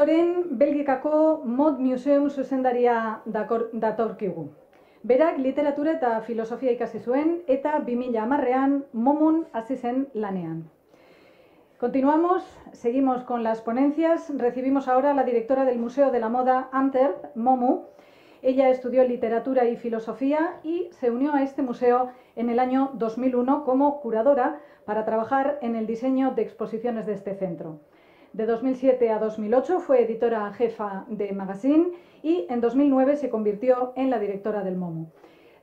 Ondoren, Belgikako Mod Museum zuzendaria datorkigu. Berak literatura eta filosofia ikasi zuen eta 2010ean Momun hasi zen lanean. Continuamos, seguimos con las ponencias. Recibimos ahora a la directora del Museo de la Moda Antwerp, Momu. Ella estudió literatura y filosofía y se unió a este museo en el año 2001 como curadora para trabajar en el diseño de exposiciones de este centro. De 2007 a 2008 fue editora jefa de Magazine y en 2009 se convirtió en la directora del MOMU.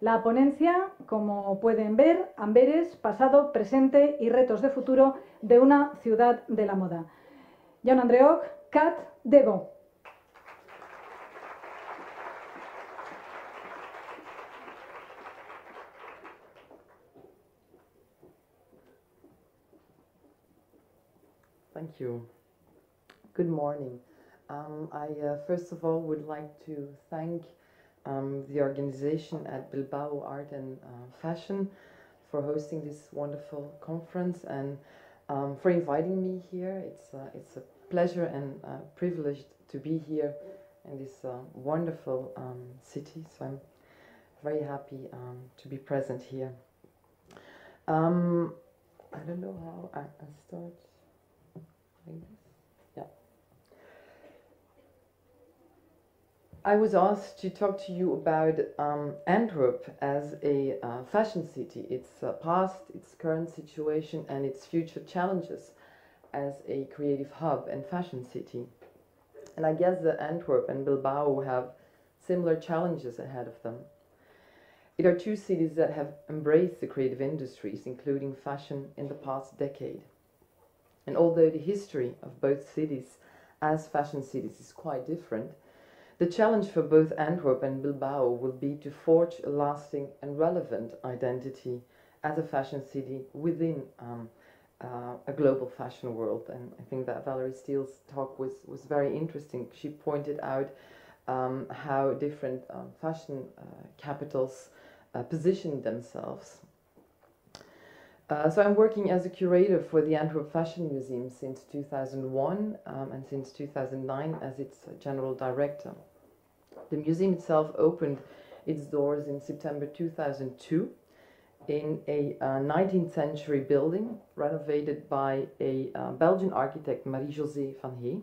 La ponencia, como pueden ver, Amberes, pasado, presente y retos de futuro de una ciudad de la moda. Jaun Andreok, Kaat, Debo. Thank you. Good morning. I first of all would like to thank the organization at Bilbao Art and Fashion for hosting this wonderful conference and for inviting me here. It's a pleasure and privilege to be here in this wonderful city. So I'm very happy to be present here. I don't know how I start. Like this. Yeah. I was asked to talk to you about Antwerp as a fashion city, its past, its current situation, and its future challenges as a creative hub and fashion city. And I guess that Antwerp and Bilbao have similar challenges ahead of them. It are two cities that have embraced the creative industries, including fashion, in the past decade. And although the history of both cities as fashion cities is quite different, the challenge for both Antwerp and Bilbao will be to forge a lasting and relevant identity as a fashion city within a global fashion world. And I think that Valerie Steele's talk was very interesting. She pointed out how different fashion capitals position themselves. So I'm working as a curator for the Antwerp Fashion Museum since 2001 and since 2009 as its general director. The museum itself opened its doors in September 2002 in a 19th century building renovated by a Belgian architect, Marie-José van Hee.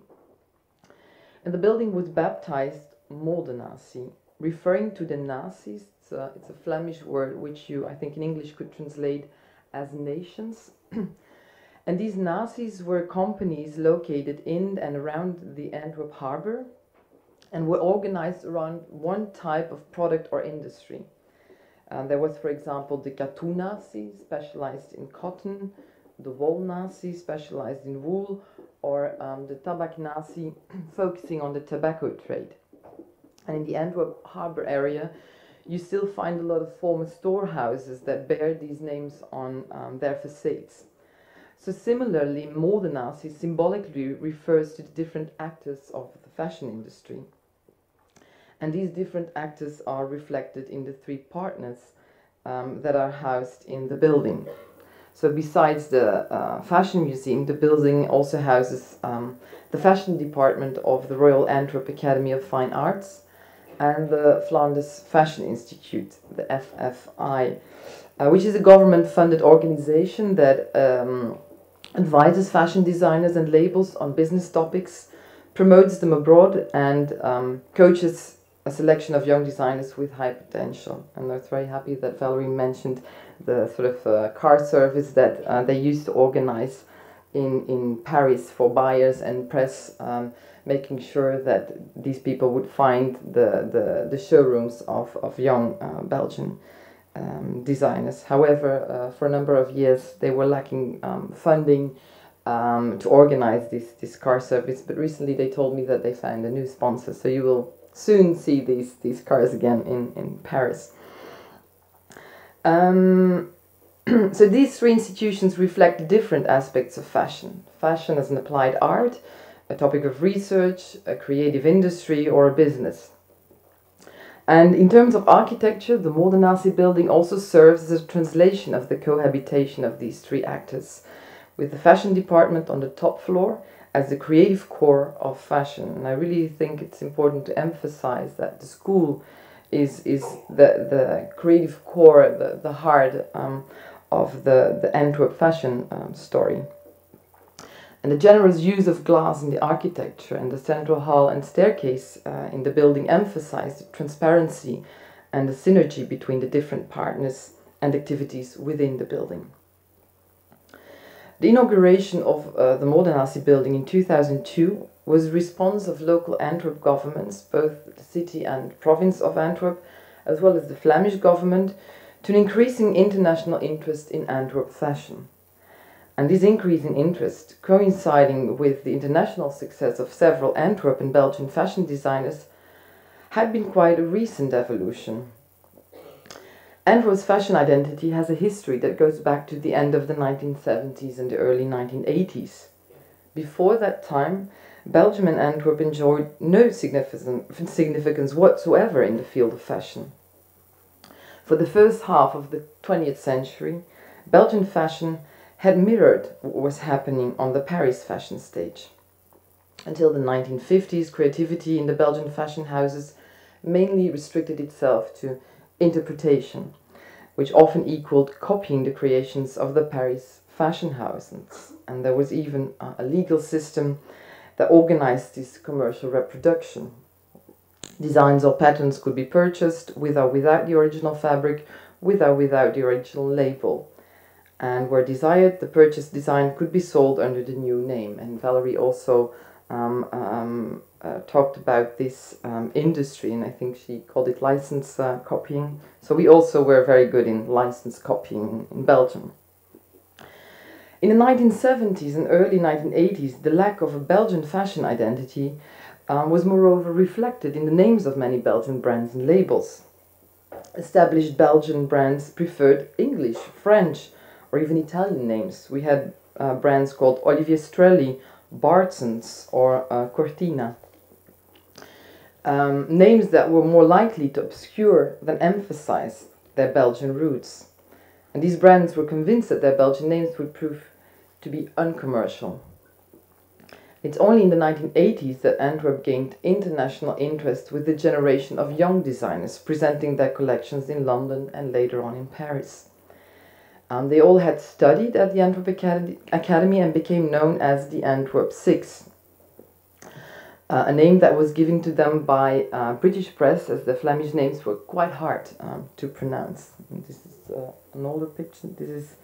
And the building was baptized Modenatie, referring to the Nazis. It's a Flemish word which you, I think in English, could translate as nations. And these Nazis were companies located in and around the Antwerp harbor and were organized around one type of product or industry. There was, for example, the Katoen Nazi, specialized in cotton, the Wool Nazi, specialized in wool, or the Tabak Nazi, focusing on the tobacco trade. And in the Antwerp harbor area, you still find a lot of former storehouses that bear these names on their facades. So similarly, Modenatie symbolically refers to the different actors of the fashion industry. And these different actors are reflected in the three partners that are housed in the building. So besides the fashion museum, the building also houses the fashion department of the Royal Antwerp Academy of Fine Arts and the Flanders Fashion Institute, the FFI, which is a government-funded organization that advises fashion designers and labels on business topics, promotes them abroad, and coaches a selection of young designers with high potential. And I was very happy that Valerie mentioned the sort of car service that they used to organize in Paris for buyers and press, making sure that these people would find the showrooms of young Belgian designers. However, for a number of years they were lacking funding to organize this car service, but recently they told me that they found a new sponsor, so you will soon see these cars again in Paris. So these three institutions reflect different aspects of fashion. Fashion as an applied art, a topic of research, a creative industry, or a business. And in terms of architecture, the Modenatie building also serves as a translation of the cohabitation of these three actors, with the fashion department on the top floor as the creative core of fashion. And I really think it's important to emphasize that the school is the creative core, the heart of the Antwerp fashion story. And the generous use of glass in the architecture and the central hall and staircase in the building emphasized the transparency and the synergy between the different partners and activities within the building. The inauguration of the Modenatie building in 2002 was a response of local Antwerp governments, both the city and province of Antwerp, as well as the Flemish government, to an increasing international interest in Antwerp fashion. And this increase in interest, coinciding with the international success of several Antwerp and Belgian fashion designers, had been quite a recent evolution. Antwerp's fashion identity has a history that goes back to the end of the 1970s and the early 1980s. Before that time, Belgium and Antwerp enjoyed no significance whatsoever in the field of fashion. For the first half of the 20th century, Belgian fashion had mirrored what was happening on the Paris fashion stage. Until the 1950s, creativity in the Belgian fashion houses mainly restricted itself to interpretation, which often equaled copying the creations of the Paris fashion houses. And there was even a legal system that organized this commercial reproduction. Designs or patterns could be purchased with or without the original fabric, with or without the original label. And where desired, the purchased design could be sold under the new name. And Valerie also talked about this industry, and I think she called it license copying. So we also were very good in license copying in Belgium. In the 1970s and early 1980s, the lack of a Belgian fashion identity was moreover reflected in the names of many Belgian brands and labels. Established Belgian brands preferred English, French, or even Italian names. We had brands called Olivier Strelli, Bartsons, or Cortina. Names that were more likely to obscure than emphasize their Belgian roots. And these brands were convinced that their Belgian names would prove to be uncommercial. It's only in the 1980s that Antwerp gained international interest with the generation of young designers presenting their collections in London and later on in Paris. They all had studied at the Antwerp Academy and became known as the Antwerp Six, a name that was given to them by British press, as the Flemish names were quite hard to pronounce. And this is an older picture. This is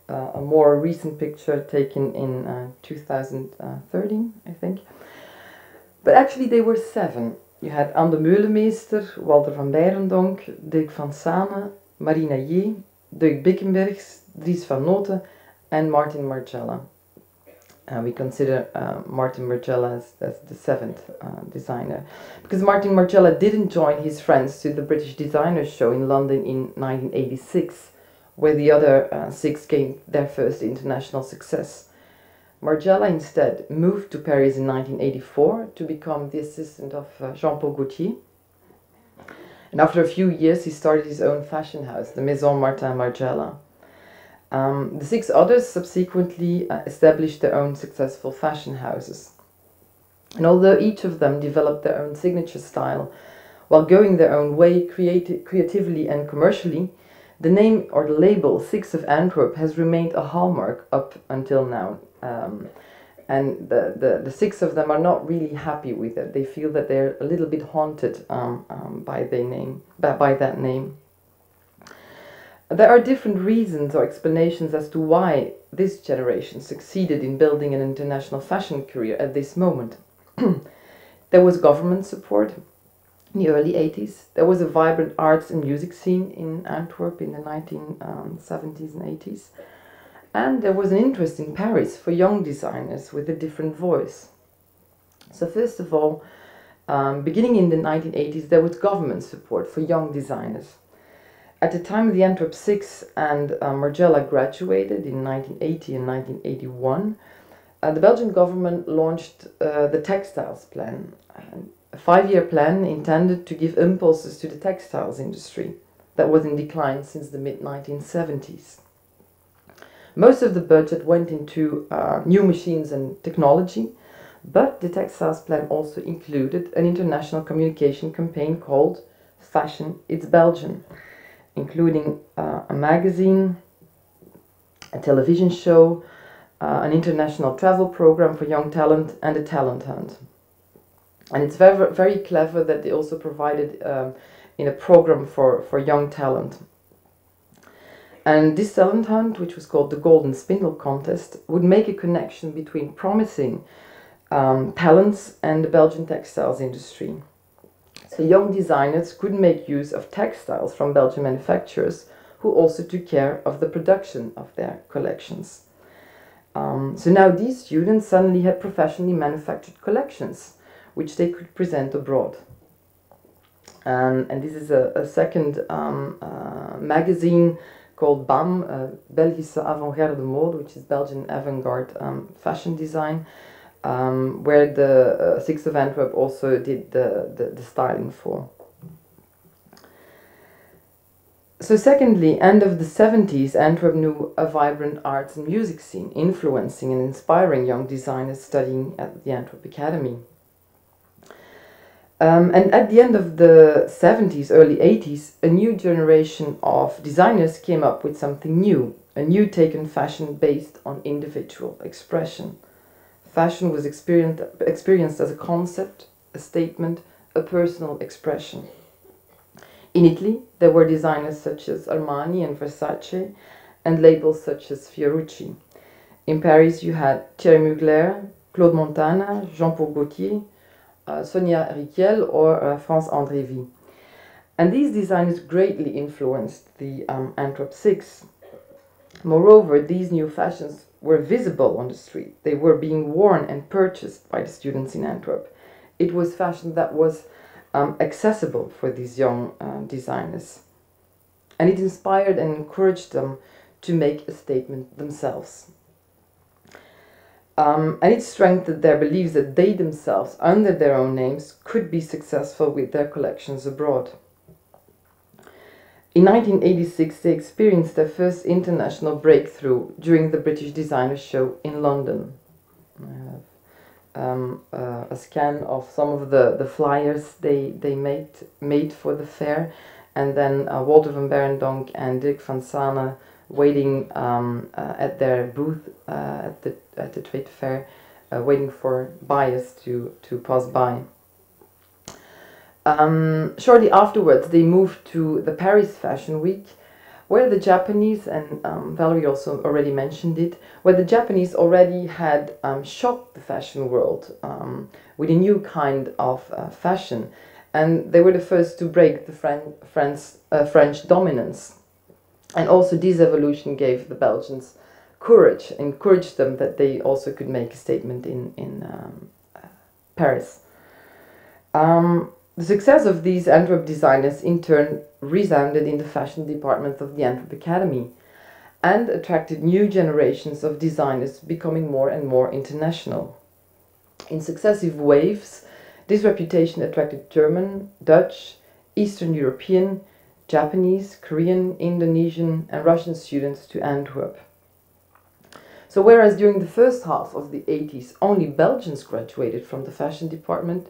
a more recent picture taken in 2013, I think. But actually they were 7. You had Anne de Meulemeester, Walter van Beirendonck, Dirk van Saane, Marie Naillet, Dirk Bickenbergs, Dries van Noten, and Martin Margiela. We consider Martin Margiela as the 7th designer, because Martin Margiela didn't join his friends to the British Designers Show in London in 1986, where the other 6 gained their first international success. Margiela instead moved to Paris in 1984 to become the assistant of Jean-Paul Gaultier. And after a few years, he started his own fashion house, the Maison Martin Margiela. The 6 others subsequently established their own successful fashion houses. And although each of them developed their own signature style, while going their own way creatively and commercially, the name or the label 6 of Antwerp has remained a hallmark up until now. And the 6 of them are not really happy with it. They feel that they're a little bit haunted by that name. There are different reasons or explanations as to why this generation succeeded in building an international fashion career at this moment. There was government support in the early 80s. There was a vibrant arts and music scene in Antwerp in the 1970s and 80s. And there was an interest in Paris for young designers with a different voice. So first of all, beginning in the 1980s, there was government support for young designers. At the time the Antwerp Six and Margiela graduated in 1980 and 1981, the Belgian government launched the Textiles Plan, a 5-year plan intended to give impulses to the textiles industry that was in decline since the mid-1970s. Most of the budget went into new machines and technology, But the Textiles Plan also included an international communication campaign called Fashion It's Belgian, including a magazine, a television show, an international travel program for young talent, and a talent hunt. And it's very, very clever that they also provided in a program for young talent. And this talent hunt, which was called the Golden Spindle Contest, would make a connection between promising talents and the Belgian textiles industry. So young designers could make use of textiles from Belgian manufacturers who also took care of the production of their collections. So now these students suddenly had professionally manufactured collections which they could present abroad. And this is a second magazine called BAM, Belgische Avant-Garde Mode, which is Belgian avant-garde fashion design, where the Six of Antwerp also did the styling for. So secondly, end of the 70s, Antwerp knew a vibrant arts and music scene, influencing and inspiring young designers studying at the Antwerp Academy. And at the end of the 70s, early 80s, a new generation of designers came up with something new, a new take on fashion based on individual expression. Fashion was experienced as a concept, a statement, a personal expression. In Italy, there were designers such as Armani and Versace, and labels such as Fiorucci. In Paris, you had Thierry Mugler, Claude Montana, Jean-Paul Gaultier, Sonia Rykiel, or France-André Vie. And these designers greatly influenced the Antwerp Six. Moreover, these new fashions were visible on the street. They were being worn and purchased by the students in Antwerp. It was fashion that was accessible for these young designers. And it inspired and encouraged them to make a statement themselves. And it strengthened their beliefs that they themselves, under their own names, could be successful with their collections abroad. In 1986, they experienced their first international breakthrough during the British Designer Show in London. I have a scan of some of the flyers they made for the fair, and then Walter van Berendonck and Dirk van Sane waiting at their booth at the trade fair, waiting for buyers to pass by. Shortly afterwards, they moved to the Paris Fashion Week, where the Japanese, and Valerie also already mentioned it, where the Japanese already had shocked the fashion world with a new kind of fashion, and they were the first to break the French dominance. And also this evolution gave the Belgians courage, encouraged them that they also could make a statement in Paris. The success of these Antwerp designers in turn resounded in the fashion department of the Antwerp Academy and attracted new generations of designers becoming more and more international. In successive waves, this reputation attracted German, Dutch, Eastern European, Japanese, Korean, Indonesian and Russian students to Antwerp. So whereas during the first half of the 80s only Belgians graduated from the fashion department,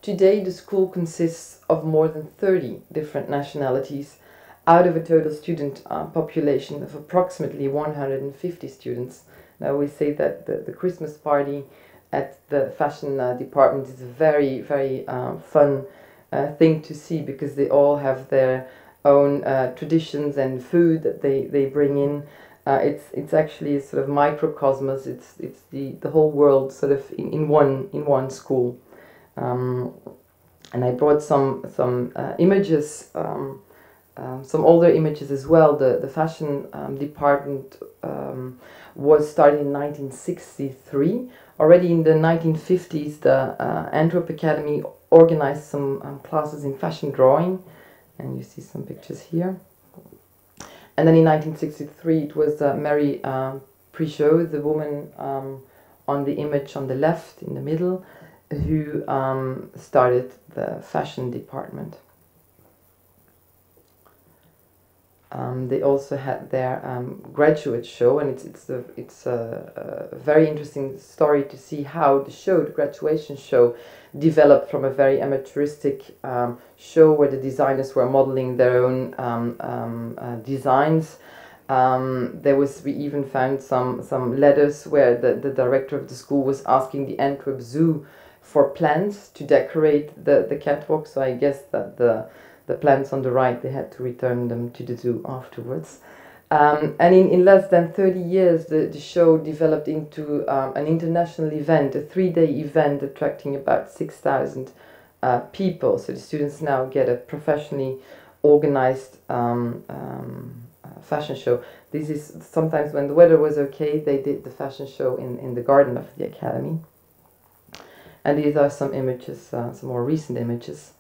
today the school consists of more than 30 different nationalities out of a total student population of approximately 150 students. Now we say that the Christmas party at the fashion department is a very, very fun thing to see, because they all have their own traditions and food that they bring in. It's actually a sort of microcosmos. It's the whole world sort of in one school. And I brought some images, some older images as well. The fashion department was started in 1963. Already in the 1950s, the Antwerp Academy organized some classes in fashion drawing, and you see some pictures here. And then in 1963, it was Mary Prichot, the woman on the image on the left in the middle, who started the fashion department. They also had their graduate show, and it's a very interesting story to see how the graduation show, developed from a very amateuristic show where the designers were modeling their own designs. We even found some letters where the director of the school was asking the Antwerp Zoo for plants to decorate the catwalk. So I guess that the plants on the right, they had to return them to the zoo afterwards. And in less than 30 years, the show developed into an international event, a 3-day event attracting about 6,000 people. So the students now get a professionally organized fashion show. This is sometimes when the weather was okay, they did the fashion show in the garden of the academy. And these are some images, some more recent images.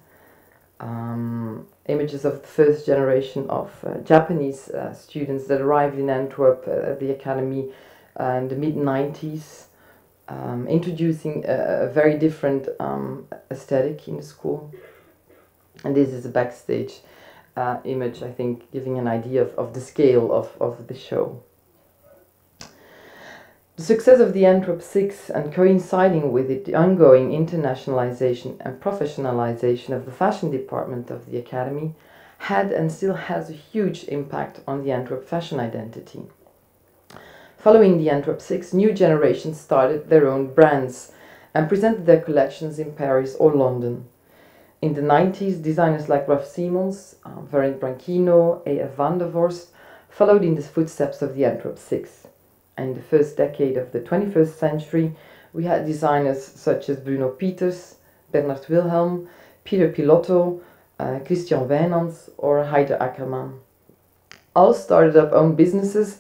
Images of the first generation of Japanese students that arrived in Antwerp at the academy in the mid-90s, introducing a very different aesthetic in the school. And this is a backstage image, I think, giving an idea of the scale of the show. The success of the Antwerp 6 and coinciding with it the ongoing internationalization and professionalization of the fashion department of the Academy had and still has a huge impact on the Antwerp fashion identity. Following the Antwerp 6, new generations started their own brands and presented their collections in Paris or London. In the 90s, designers like Raf Simons, Verenigd Branchino, A.F. van der Vorst followed in the footsteps of the Antwerp 6. In the first decade of the 21st century, we had designers such as Bruno Pieters, Bernard Wilhelm, Peter Pilotto, Christian Wijnands or Heider Ackermann. All started up own businesses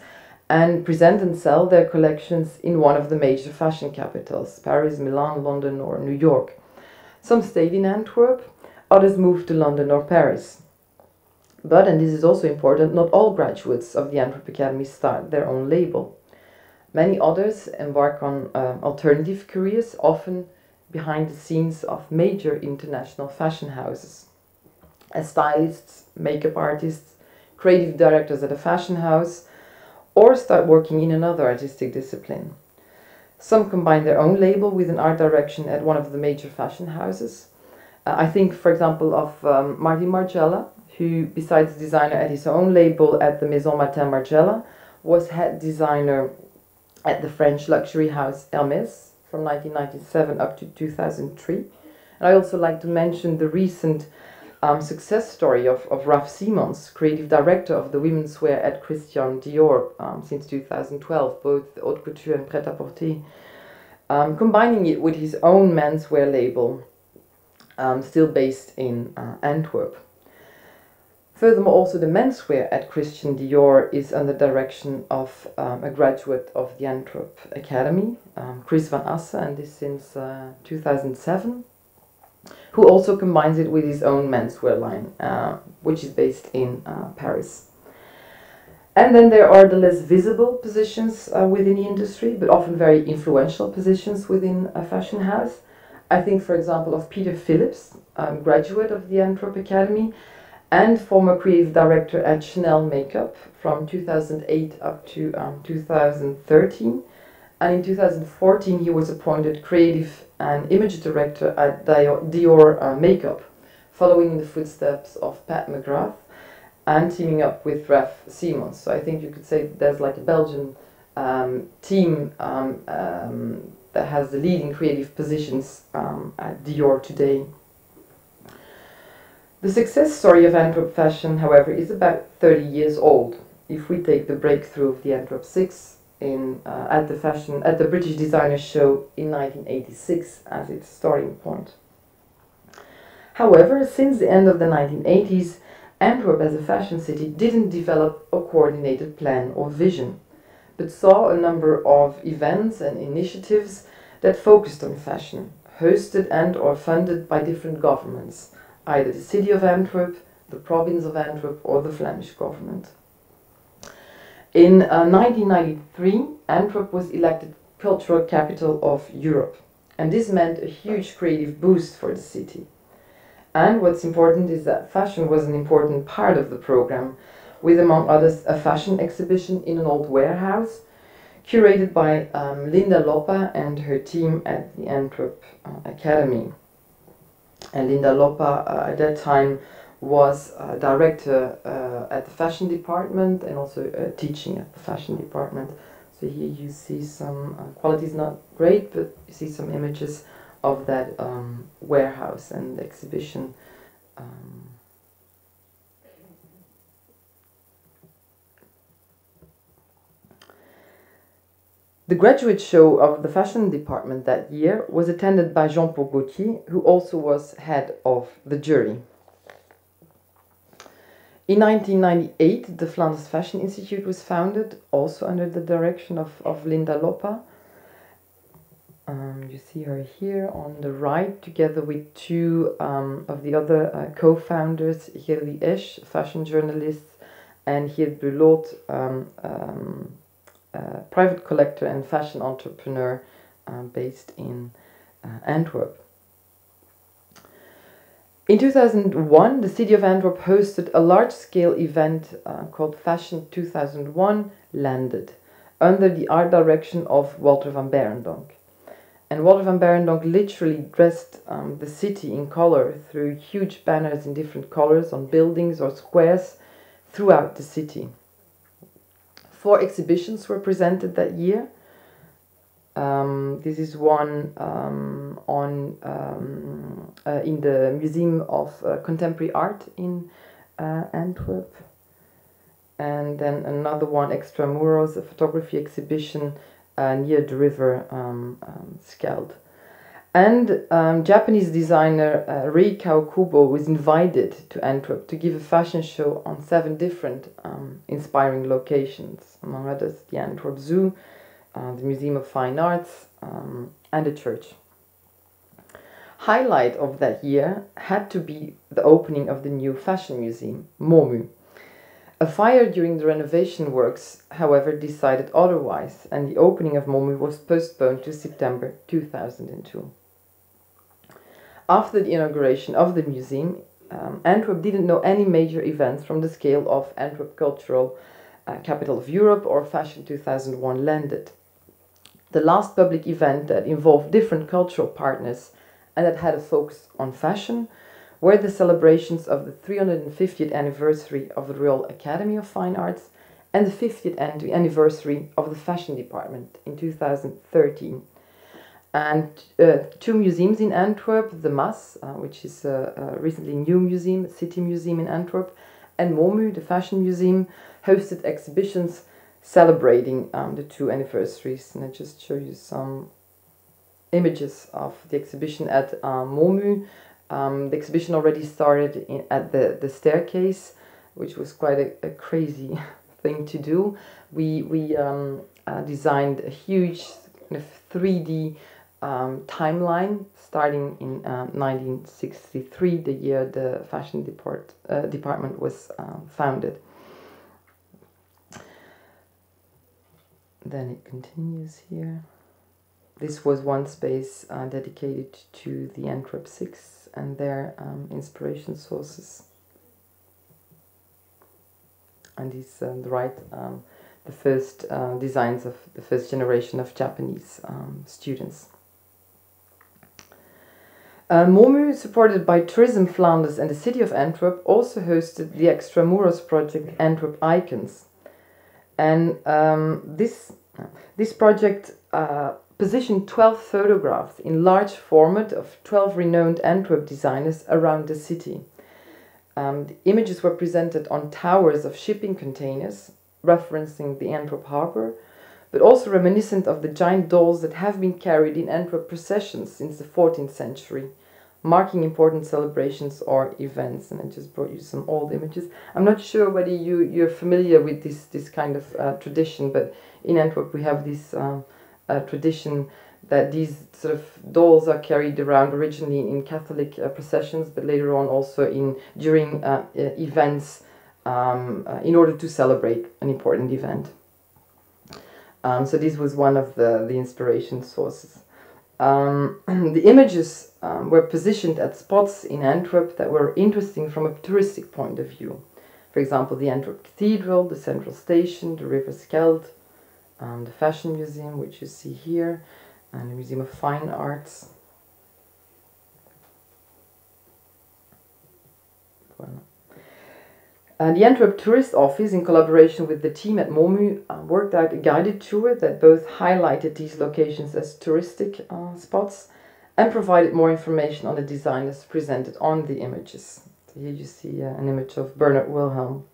and present and sell their collections in one of the major fashion capitals, Paris, Milan, London or New York. Some stayed in Antwerp, others moved to London or Paris. But, and this is also important, not all graduates of the Antwerp Academy start their own label. Many others embark on alternative careers, often behind the scenes of major international fashion houses. As stylists, makeup artists, creative directors at a fashion house, or start working in another artistic discipline. Some combine their own label with an art direction at one of the major fashion houses. I think, for example, of Martin Margiela, who, besides designer at his own label at the Maison Martin Margiela, was head designer at the French luxury house Hermès from 1997 up to 2003. And I also like to mention the recent success story of Raf Simons, creative director of the women's wear at Christian Dior since 2012, both haute couture and prêt-à-porter, combining it with his own menswear label, still based in Antwerp. Furthermore, also the menswear at Christian Dior is under direction of a graduate of the Antwerp Academy, Chris van Asse, and this since 2007, who also combines it with his own menswear line, which is based in Paris. And then there are the less visible positions within the industry, but often very influential positions within a fashion house. I think, for example, of Peter Phillips, graduate of the Antwerp Academy, and former creative director at Chanel Makeup from 2008 up to 2013. And in 2014 he was appointed creative and image director at Dior Makeup, following in the footsteps of Pat McGrath and teaming up with Raf Simons. So I think you could say there's like a Belgian team that has the leading creative positions at Dior today. The success story of Antwerp fashion, however, is about 30 years old. If we take the breakthrough of the Antwerp 6 at the British Designer Show in 1986 as its starting point. However, since the end of the 1980s, Antwerp as a fashion city didn't develop a coordinated plan or vision, but saw a number of events and initiatives that focused on fashion, hosted and or funded by different governments, either the city of Antwerp, the province of Antwerp, or the Flemish government. In 1993, Antwerp was elected cultural capital of Europe, and this meant a huge creative boost for the city. And what's important is that fashion was an important part of the program, with, among others, a fashion exhibition in an old warehouse, curated by Linda Loppa and her team at the Antwerp Academy. And Linda Loppa at that time was director at the fashion department and also teaching at the fashion department. So here you see some quality is not great, but you see some images of that warehouse and exhibition. The graduate show of the fashion department that year was attended by Jean-Paul Gaultier, who also was head of the jury. In 1998, the Flanders Fashion Institute was founded, also under the direction of Linda Loppa. You see her here on the right, together with two of the other co-founders, Gerlie Esch, fashion journalist, and Geert Bulot, private collector and fashion entrepreneur based in Antwerp. In 2001, the city of Antwerp hosted a large-scale event called Fashion 2001 Landed, under the art direction of Walter van Beirendonck. And Walter van Beirendonck literally dressed the city in color through huge banners in different colors on buildings or squares throughout the city. 4 exhibitions were presented that year. This is one in the Museum of Contemporary Art in Antwerp. And then another one, Extramuros, a photography exhibition near the river Skeld. And Japanese designer Rei Kawakubo was invited to Antwerp to give a fashion show on 7 different inspiring locations, among others the Antwerp Zoo, the Museum of Fine Arts, and a church. Highlight of that year had to be the opening of the new fashion museum, MOMU. A fire during the renovation works, however, decided otherwise, and the opening of MOMU was postponed to September 2002. After the inauguration of the museum, Antwerp didn't know any major events from the scale of Antwerp Cultural Capital of Europe or Fashion 2001 Landed. The last public event that involved different cultural partners and that had a focus on fashion were the celebrations of the 350th anniversary of the Royal Academy of Fine Arts and the 50th anniversary of the fashion department in 2013. And 2 museums in Antwerp, the MAS, which is a recently new museum, city museum in Antwerp, and MOMU, the fashion museum, hosted exhibitions celebrating the 2 anniversaries. And I just show you some images of the exhibition at MOMU. The exhibition already started at the staircase, which was quite a crazy thing to do. We designed a huge kind of 3D timeline starting in 1963, the year the fashion department was founded. Then it continues here. This was one space dedicated to the Antwerp 6 and their inspiration sources. And these on the right, the first designs of the first generation of Japanese students. MOMU, supported by Tourism Flanders and the city of Antwerp, also hosted the Extramuros project Antwerp Icons. And this project positioned 12 photographs in large format of 12 renowned Antwerp designers around the city. The images were presented on towers of shipping containers, referencing the Antwerp harbour, but also reminiscent of the giant dolls that have been carried in Antwerp processions since the 14th century, marking important celebrations or events. And I just brought you some old images. I'm not sure whether you're familiar with this kind of tradition, but in Antwerp we have this tradition that these sort of dolls are carried around originally in Catholic processions, but later on also during events in order to celebrate an important event. So this was one of the inspiration sources. The images were positioned at spots in Antwerp that were interesting from a touristic point of view. For example, the Antwerp Cathedral, the Central Station, the River Scheldt, the Fashion Museum, which you see here, and the Museum of Fine Arts. The Antwerp Tourist Office, in collaboration with the team at MOMU, worked out a guided tour that both highlighted these locations as touristic spots and provided more information on the designers presented on the images. So here you see an image of Bernard Wilhelm.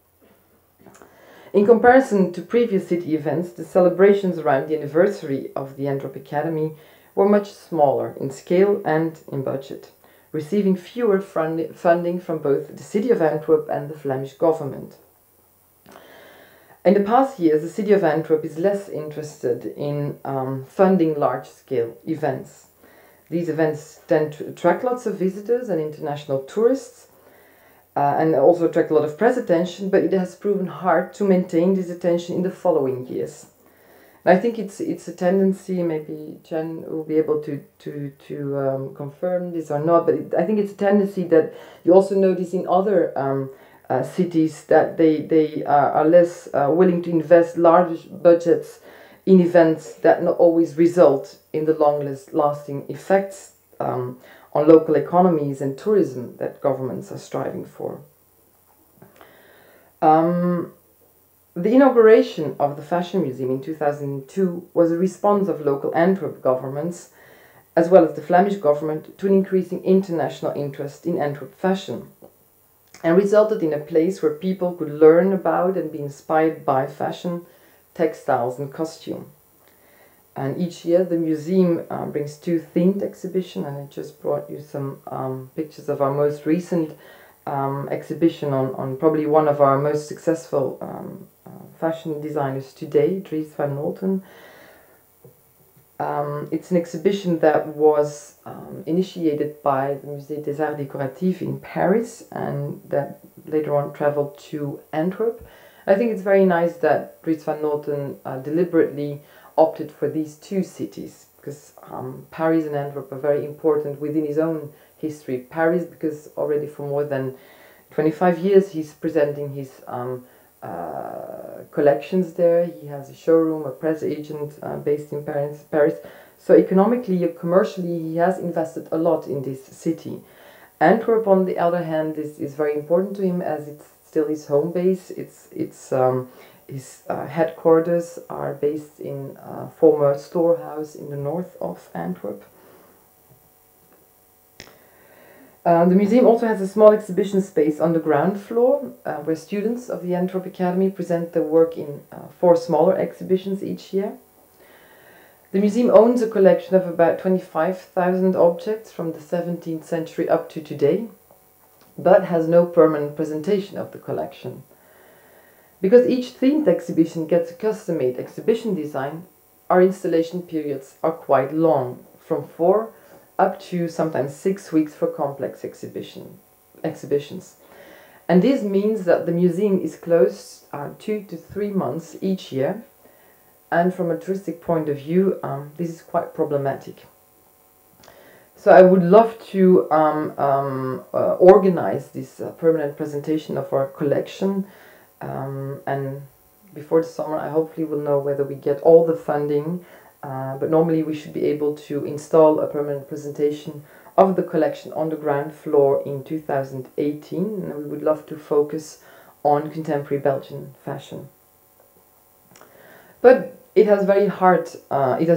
In comparison to previous city events, the celebrations around the anniversary of the Antwerp Academy were much smaller in scale and in budget, receiving fewer funding from both the City of Antwerp and the Flemish government. In the past years, the City of Antwerp is less interested in funding large-scale events. These events tend to attract lots of visitors and international tourists, and also attract a lot of press attention, but it has proven hard to maintain this attention in the following years. I think it's a tendency, maybe Jen will be able to confirm this or not, but I think it's a tendency that you also notice in other cities that they are less willing to invest large budgets in events that not always result in the long-lasting effects on local economies and tourism that governments are striving for. The inauguration of the Fashion Museum in 2002 was a response of local Antwerp governments, as well as the Flemish government, to an increasing international interest in Antwerp fashion, and resulted in a place where people could learn about and be inspired by fashion, textiles and costume. And each year the museum brings 2 themed exhibitions, and I just brought you some pictures of our most recent exhibition on probably one of our most successful fashion designers today, Dries van Noten. It's an exhibition that was initiated by the Musée des Arts Décoratifs in Paris and that later on traveled to Antwerp. I think it's very nice that Dries van Noten deliberately opted for these 2 cities, because Paris and Antwerp are very important within his own history. Paris, because already for more than 25 years he's presenting his collections there. He has a showroom, a press agent based in Paris. So economically, commercially, he has invested a lot in this city. Antwerp, on the other hand, is very important to him as it's still his home base. His headquarters are based in a former storehouse in the north of Antwerp. The museum also has a small exhibition space on the ground floor where students of the Antwerp Academy present their work in 4 smaller exhibitions each year. The museum owns a collection of about 25,000 objects from the 17th century up to today, but has no permanent presentation of the collection. Because each themed exhibition gets a custom-made exhibition design, our installation periods are quite long, from 4 up to sometimes 6 weeks for complex exhibitions. And this means that the museum is closed 2 to 3 months each year, and from a touristic point of view, this is quite problematic. So I would love to organize this permanent presentation of our collection, and before the summer I hopefully will know whether we get all the funding. But normally we should be able to install a permanent presentation of the collection on the ground floor in 2018, and we would love to focus on contemporary Belgian fashion. But it has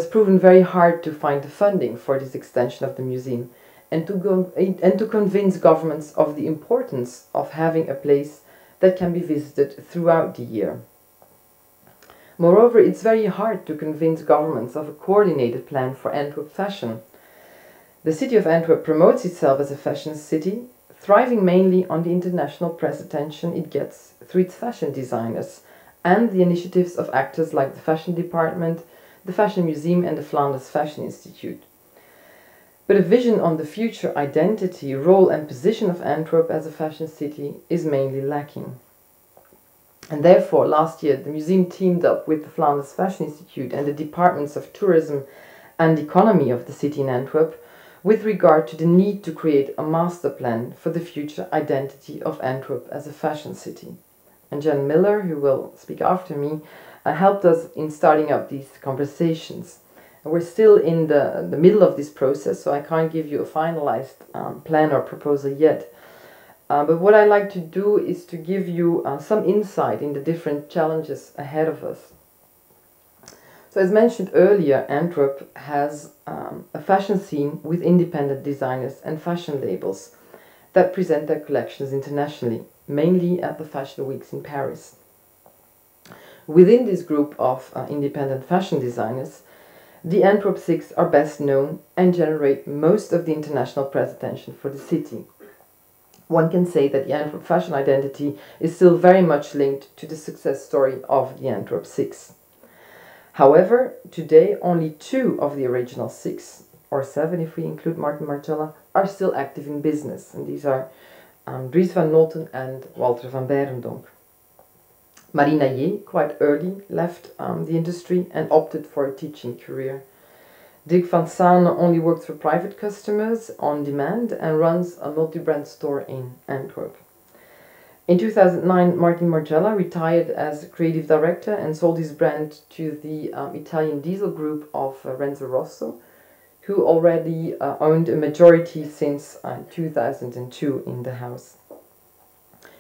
proven very hard to find the funding for this extension of the museum and to convince governments of the importance of having a place that can be visited throughout the year. Moreover, it's very hard to convince governments of a coordinated plan for Antwerp fashion. The city of Antwerp promotes itself as a fashion city, thriving mainly on the international press attention it gets through its fashion designers and the initiatives of actors like the Fashion Department, the Fashion Museum and the Flanders Fashion Institute. But a vision on the future identity, role and position of Antwerp as a fashion city is mainly lacking. And therefore, last year, the museum teamed up with the Flanders Fashion Institute and the departments of tourism and economy of the city in Antwerp with regard to the need to create a master plan for the future identity of Antwerp as a fashion city. and Jen Miller, who will speak after me, helped us in starting up these conversations. And we're still in the middle of this process, so I can't give you a finalized plan or proposal yet. But what I like to do is to give you some insight in the different challenges ahead of us. So as mentioned earlier, Antwerp has a fashion scene with independent designers and fashion labels that present their collections internationally, mainly at the fashion weeks in Paris. Within this group of independent fashion designers, the Antwerp Six are best known and generate most of the international press attention for the city. One can say that the Antwerp fashion identity is still very much linked to the success story of the Antwerp Six. However, today only 2 of the original 6, or 7 if we include Martin Margiela, are still active in business, and these are Dries van Noten and Walter van Beirendonck. Marina Ye quite early left the industry and opted for a teaching career. Dirk van Saan only works for private customers on demand and runs a multi-brand store in Antwerp. In 2009, Martin Margiela retired as creative director and sold his brand to the Italian diesel group of Renzo Rosso, who already owned a majority since 2002 in the house.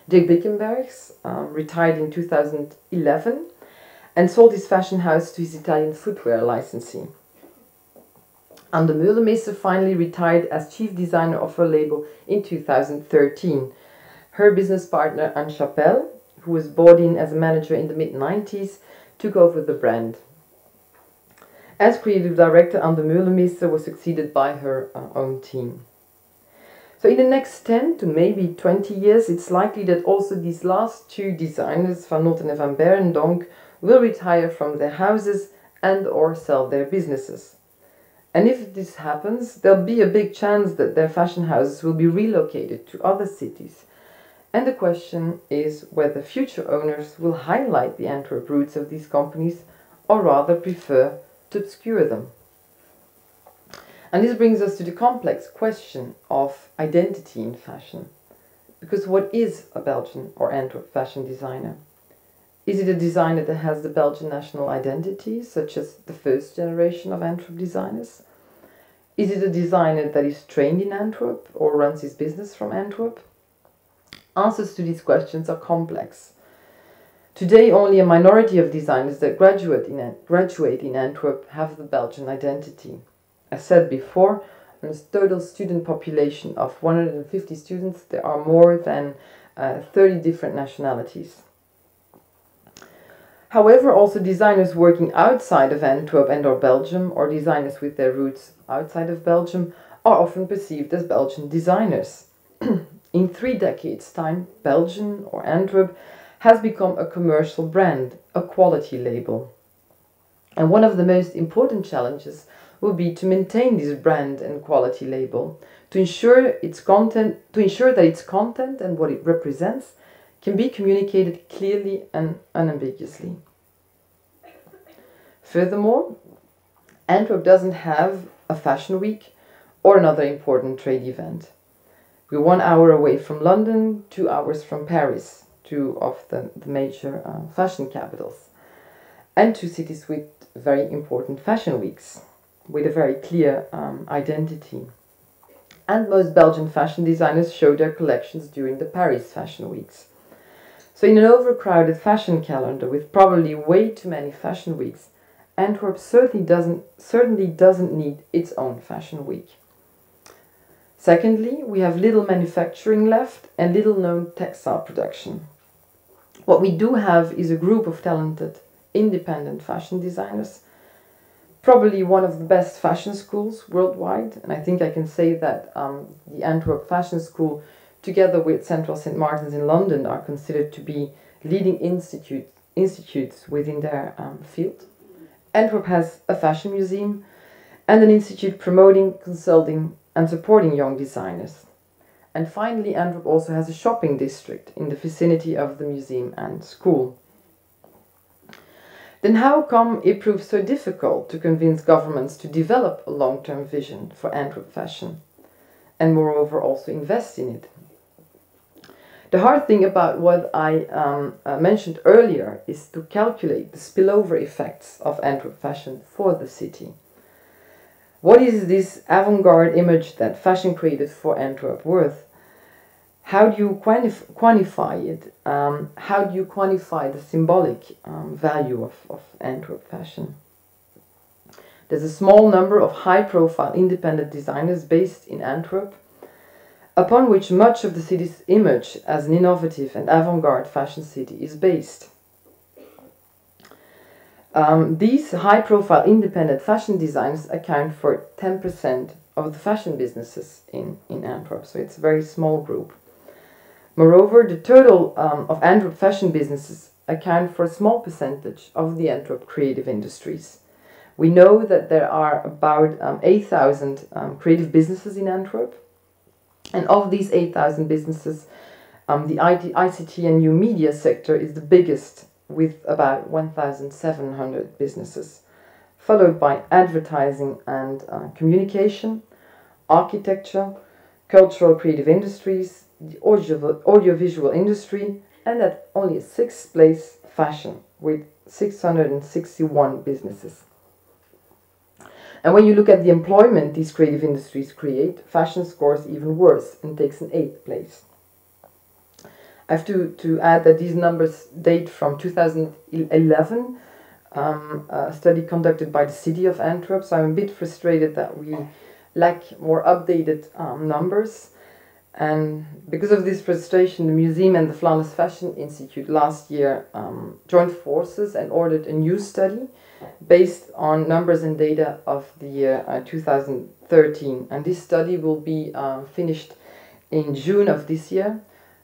Dirk Bickenbergs retired in 2011 and sold his fashion house to his Italian footwear licensee. Anne de Meulemeester finally retired as chief designer of her label in 2013. Her business partner Anne Chapelle, who was brought in as a manager in the mid-90s, took over the brand. As creative director, Anne de Meulemeester was succeeded by her own team. So in the next 10 to maybe 20 years, it's likely that also these last 2 designers, Van Noten and Van Beirendonck, will retire from their houses and or sell their businesses. And if this happens, there'll be a big chance that their fashion houses will be relocated to other cities. And the question is whether future owners will highlight the Antwerp roots of these companies or rather prefer to obscure them. And this brings us to the complex question of identity in fashion. Because what is a Belgian or Antwerp fashion designer? Is it a designer that has the Belgian national identity, such as the first generation of Antwerp designers? Is it a designer that is trained in Antwerp or runs his business from Antwerp? Answers to these questions are complex. Today, only a minority of designers that graduate in Antwerp have the Belgian identity. As said before, on a total student population of 150 students, there are more than 30 different nationalities. However, also designers working outside of Antwerp and or Belgium, or designers with their roots outside of Belgium, are often perceived as Belgian designers. In 3 decades' time, Belgium or Antwerp has become a commercial brand, a quality label. And one of the most important challenges will be to maintain this brand and quality label, to ensure that its content and what it represents can be communicated clearly and unambiguously. Furthermore, Antwerp doesn't have a fashion week or another important trade event. We're 1 hour away from London, 2 hours from Paris, 2 of the major fashion capitals, and 2 cities with very important fashion weeks, with a very clear identity. And most Belgian fashion designers show their collections during the Paris fashion weeks. So in an overcrowded fashion calendar with probably way too many fashion weeks, Antwerp certainly doesn't need its own fashion week. Secondly, we have little manufacturing left and little known textile production. What we do have is a group of talented, independent fashion designers, probably one of the best fashion schools worldwide, and I think I can say that the Antwerp Fashion School, together with Central St. Martin's in London, are considered to be leading institutes within their field. Antwerp has a fashion museum and an institute promoting, consulting and supporting young designers. And finally, Antwerp also has a shopping district in the vicinity of the museum and school. Then how come it proves so difficult to convince governments to develop a long-term vision for Antwerp fashion, and moreover also invest in it? The hard thing about what I mentioned earlier is to calculate the spillover effects of Antwerp fashion for the city. What is this avant-garde image that fashion created for Antwerp worth? How do you quantify it? How do you quantify the symbolic value of Antwerp fashion? There's a small number of high-profile independent designers based in Antwerp, upon which much of the city's image as an innovative and avant-garde fashion city is based. These high-profile independent fashion designers account for 10% of the fashion businesses in Antwerp, so it's a very small group. Moreover, the total of Antwerp fashion businesses account for a small percentage of the Antwerp creative industries. We know that there are about 8,000 creative businesses in Antwerp, and of these 8,000 businesses, the ICT and new media sector is the biggest, with about 1,700 businesses, followed by advertising and communication, architecture, cultural creative industries, the audiovisual industry, and at only sixth place, fashion, with 661 businesses. And when you look at the employment these creative industries create, fashion scores even worse and takes an 8th place. I have to add that these numbers date from 2011, a study conducted by the city of Antwerp, so I'm a bit frustrated that we lack more updated numbers. And because of this frustration, the museum and the Flanders Fashion Institute last year joined forces and ordered a new study based on numbers and data of the year 2013. And this study will be finished in June of this year.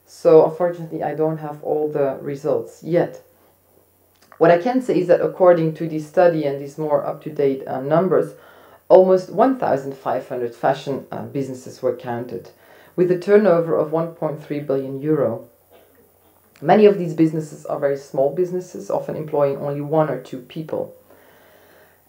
So unfortunately, I don't have all the results yet. What I can say is that according to this study and these more up-to-date numbers, almost 1,500 fashion businesses were counted, with a turnover of 1.3 billion euro. Many of these businesses are very small businesses, often employing only 1 or 2 people.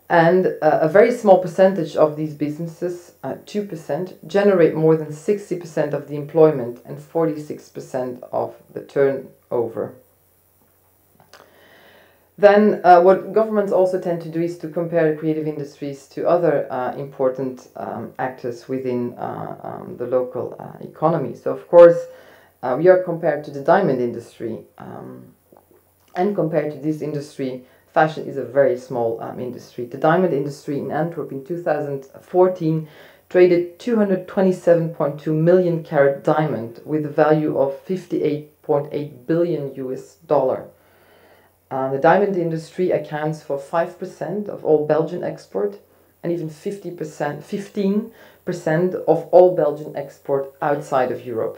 And a very small percentage of these businesses, 2%, generate more than 60% of the employment and 46% of the turnover. Then what governments also tend to do is to compare the creative industries to other important actors within the local economy. So of course we are compared to the diamond industry, and compared to this industry, fashion is a very small industry. The diamond industry in Antwerp in 2014 traded 227.2 million carat diamond with a value of 58.8 billion US dollar. The diamond industry accounts for 5% of all Belgian export and even 15% of all Belgian export outside of Europe.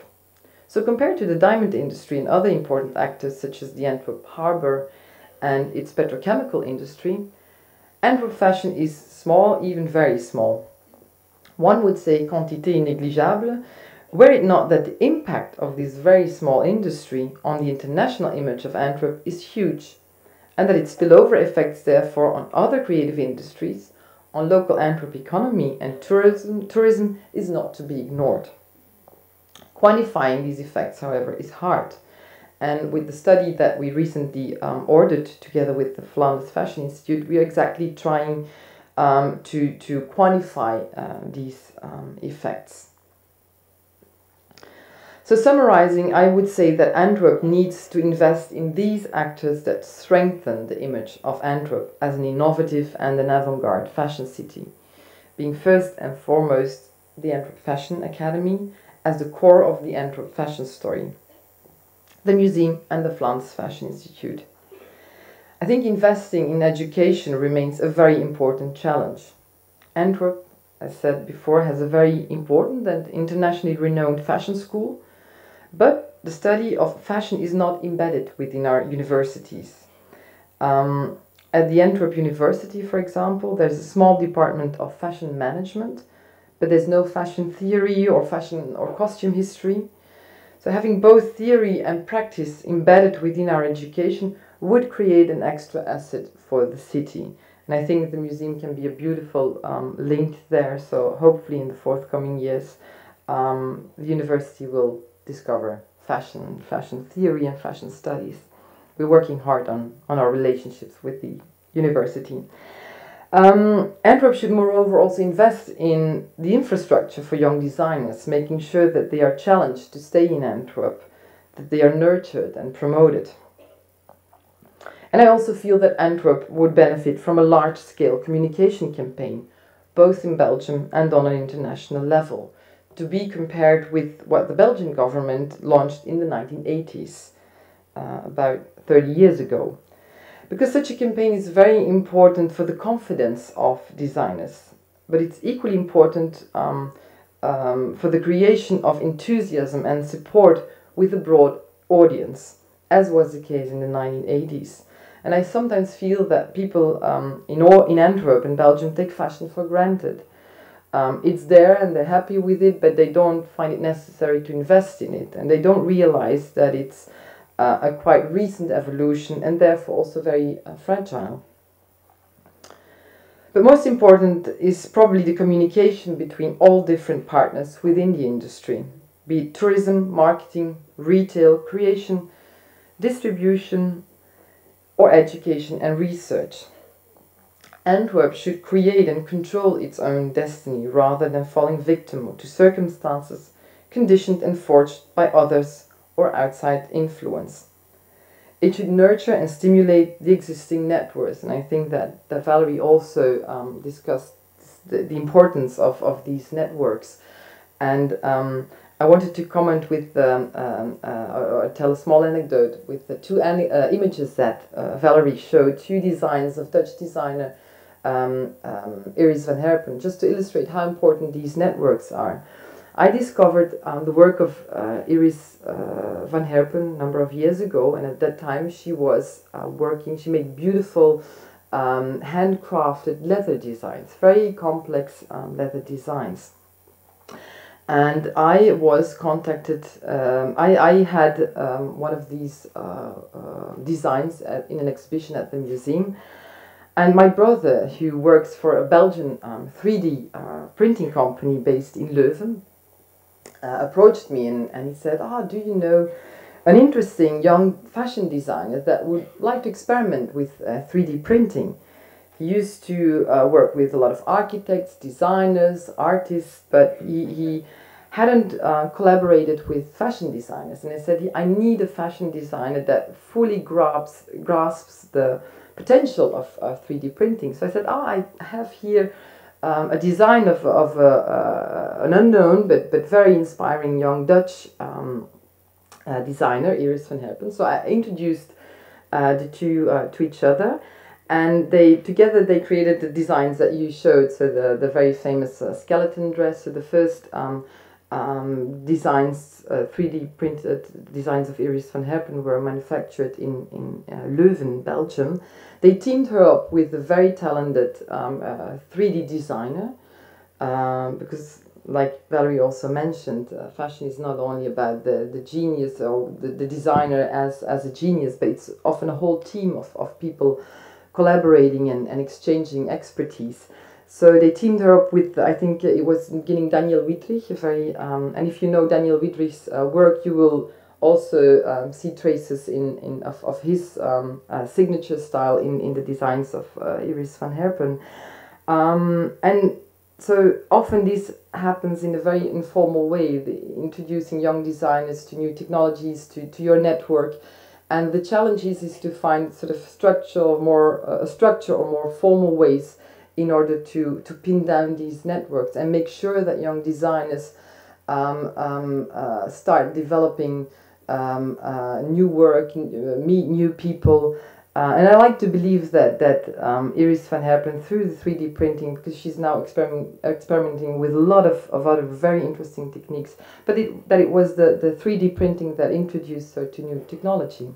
So compared to the diamond industry and other important actors such as the Antwerp Harbour and its petrochemical industry, Antwerp fashion is small, even very small. One would say quantité négligeable, were it not that the impact of this very small industry on the international image of Antwerp is huge, and that its spillover effects therefore on other creative industries, on local Antwerp economy and tourism is not to be ignored. Quantifying these effects, however, is hard. And with the study that we recently ordered together with the Flanders Fashion Institute, we are exactly trying to quantify these effects. So summarizing, I would say that Antwerp needs to invest in these actors that strengthen the image of Antwerp as an innovative and an avant-garde fashion city, being first and foremost the Antwerp Fashion Academy as the core of the Antwerp fashion story, the museum and the Flanders Fashion Institute. I think investing in education remains a very important challenge. Antwerp, as said before, has a very important and internationally renowned fashion school, but the study of fashion is not embedded within our universities. At the Antwerp University, for example, there's a small department of fashion management, but there's no fashion theory or fashion or costume history. So having both theory and practice embedded within our education would create an extra asset for the city. And I think the museum can be a beautiful link there. So hopefully in the forthcoming years, the university will discover fashion, fashion theory and fashion studies. We're working hard on our relationships with the university. Antwerp should moreover also invest in the infrastructure for young designers, making sure that they are challenged to stay in Antwerp, that they are nurtured and promoted. And I also feel that Antwerp would benefit from a large-scale communication campaign, both in Belgium and on an international level, to be compared with what the Belgian government launched in the 1980s, about 30 years ago. Because such a campaign is very important for the confidence of designers, but it's equally important for the creation of enthusiasm and support with a broad audience, as was the case in the 1980s. And I sometimes feel that people in Antwerp and Belgium take fashion for granted. It's there and they're happy with it, but they don't find it necessary to invest in it, and they don't realize that it's a quite recent evolution and therefore also very fragile. But most important is probably the communication between all different partners within the industry, be it tourism, marketing, retail, creation, distribution, or education and research. Antwerp should create and control its own destiny rather than falling victim to circumstances conditioned and forged by others or outside influence. It should nurture and stimulate the existing networks, and I think that Valerie also discussed the importance of these networks. And I wanted to comment with or tell a small anecdote with the two images that Valerie showed, two designs of Dutch designer Iris van Herpen, just to illustrate how important these networks are. I discovered the work of Iris van Herpen a number of years ago, and at that time she was she made beautiful handcrafted leather designs, very complex leather designs. And I was contacted, I had one of these designs in an exhibition at the museum, and my brother, who works for a Belgian 3D printing company based in Leuven, approached me and he said, do you know an interesting young fashion designer that would like to experiment with 3D printing? He used to work with a lot of architects, designers, artists, but he hadn't collaborated with fashion designers. And I said, I need a fashion designer that fully grasps the potential of 3D printing. So I said, I have here a design of an unknown but very inspiring young Dutch designer, Iris van Herpen. So I introduced the two to each other, and together they created the designs that you showed. So the very famous skeleton dress. So the first designs, 3D printed designs of Iris van Herpen were manufactured in Leuven, Belgium. They teamed her up with a very talented 3D designer, because, like Valerie also mentioned, fashion is not only about the genius or the designer as a genius, but it's often a whole team of people collaborating and exchanging expertise. So they teamed her up with, I think it was in the beginning, Daniel Wittrich, and if you know Daniel Wittrich's work, you will also see traces of his signature style in the designs of Iris van Herpen. And so often this happens in a very informal way, introducing young designers to new technologies, to your network. And the challenge is to find sort of structure or more formal ways in order to pin down these networks and make sure that young designers start developing new work, meet new people. And I like to believe that Iris van Herpen, through the 3D printing, because she's now experimenting with a lot of other very interesting techniques, but that it was the 3D printing that introduced her to new technology.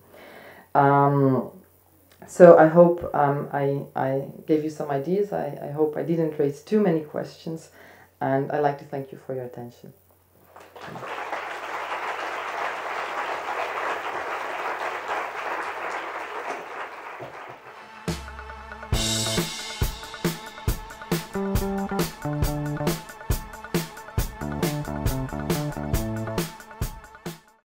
So I hope I gave you some ideas. I hope I didn't raise too many questions, and I'd like to thank you for your attention.